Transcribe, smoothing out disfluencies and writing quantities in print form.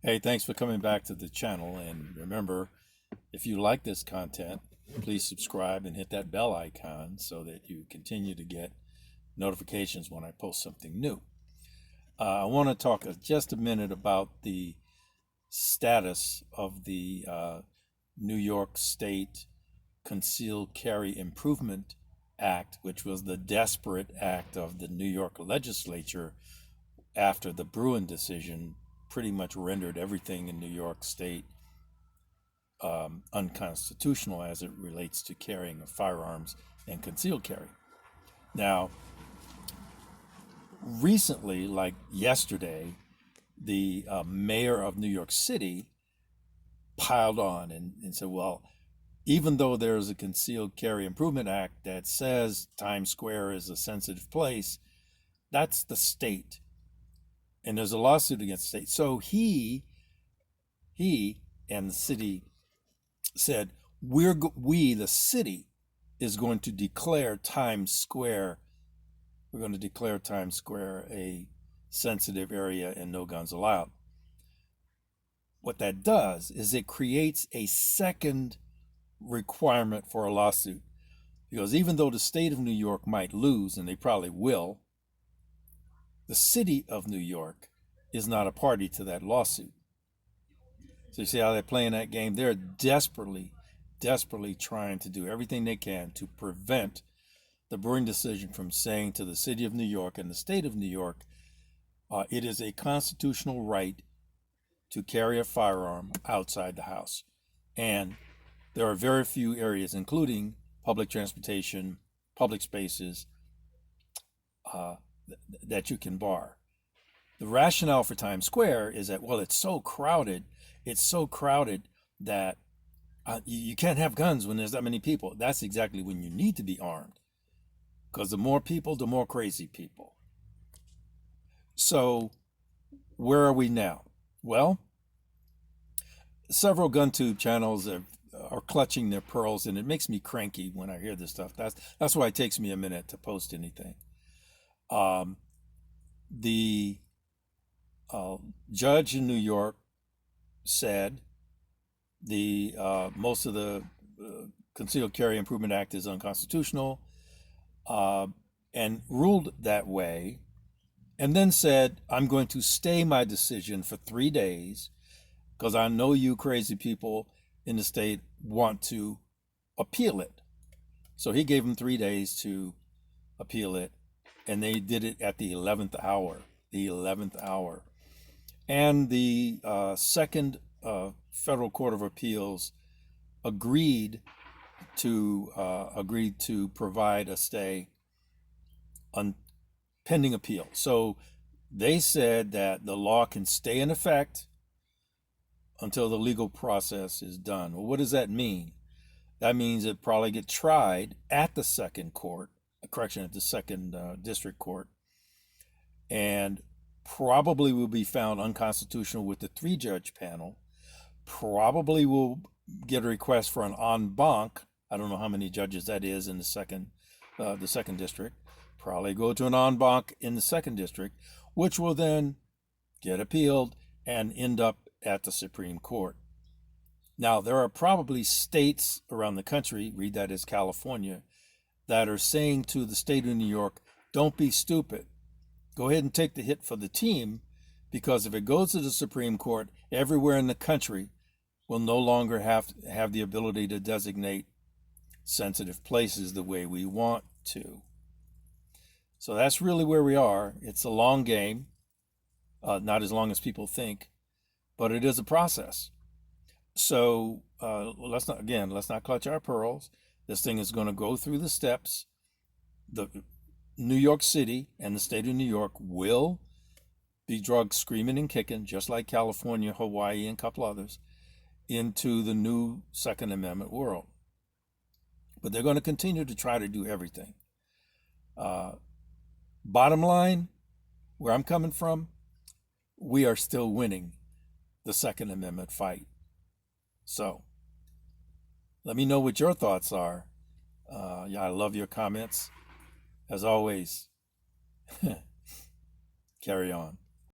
Hey, thanks for coming back to the channel. And remember, if you like this content, please subscribe and hit that bell icon so that you continue to get notifications when I post something new. I want to talk just a minute about the status of the New York State Concealed Carry Improvement Act, which was the desperate act of the New York legislature after the Bruin decision pretty much rendered everything in New York State unconstitutional as it relates to carrying of firearms and concealed carry. Now, recently, like yesterday, the mayor of New York City piled on and said, well, even though there's a Concealed Carry Improvement Act that says Times Square is a sensitive place, that's the state. And there's a lawsuit against the state. So he and the city said, we, the city, is going to declare Times Square, we're going to declare Times Square a sensitive area and no guns allowed. What that does is it creates a second requirement for a lawsuit. Because even though the state of New York might lose, and they probably will, the city of New York is not a party to that lawsuit. So you see how they're playing that game? They're desperately trying to do everything they can to prevent the Bruin decision from saying to the city of New York and the state of New York, it is a constitutional right to carry a firearm outside the house. And there are very few areas, including public transportation, public spaces, that you can bar. The rationale for Times Square is that, well, it's so crowded that you can't have guns when there's that many people. That's exactly when you need to be armed, because the more people, the more crazy people. So where are we now? Well, several gun tube channels are clutching their pearls, and it makes me cranky when I hear this stuff. That's why it takes me a minute to post anything. The judge in New York said the most of the Concealed Carry Improvement Act is unconstitutional, and ruled that way, and then said, I'm going to stay my decision for 3 days because I know you crazy people in the state want to appeal it. So he gave them 3 days to appeal it, and they did it at the 11th hour. And the Second Federal Court of Appeals agreed to provide a stay on pending appeal. So they said that the law can stay in effect until the legal process is done. Well, what does that mean? That means it probably get tried at the second court, at the second district court, and probably will be found unconstitutional with the 3-judge panel. Probably will get a request for an en banc. I don't know how many judges that is in the second district. Probably go to an en banc in the second district, which will then get appealed and end up at the Supreme Court. Now, there are probably states around the country, read that as California, that are saying to the state of New York, don't be stupid. Go ahead and take the hit for the team, because if it goes to the Supreme Court, everywhere in the country will no longer have the ability to designate sensitive places the way we want to. So that's really where we are. It's a long game, not as long as people think, but it is a process. So let's not clutch our pearls. This thing is going to go through the steps. The New York City and the state of New York will be drugged screaming and kicking, just like California, Hawaii, and a couple others, into the new Second Amendment world. But they're going to continue to try to do everything. Bottom line, where I'm coming from, we are still winning the Second Amendment fight. So let me know what your thoughts are. I love your comments. As always, carry on.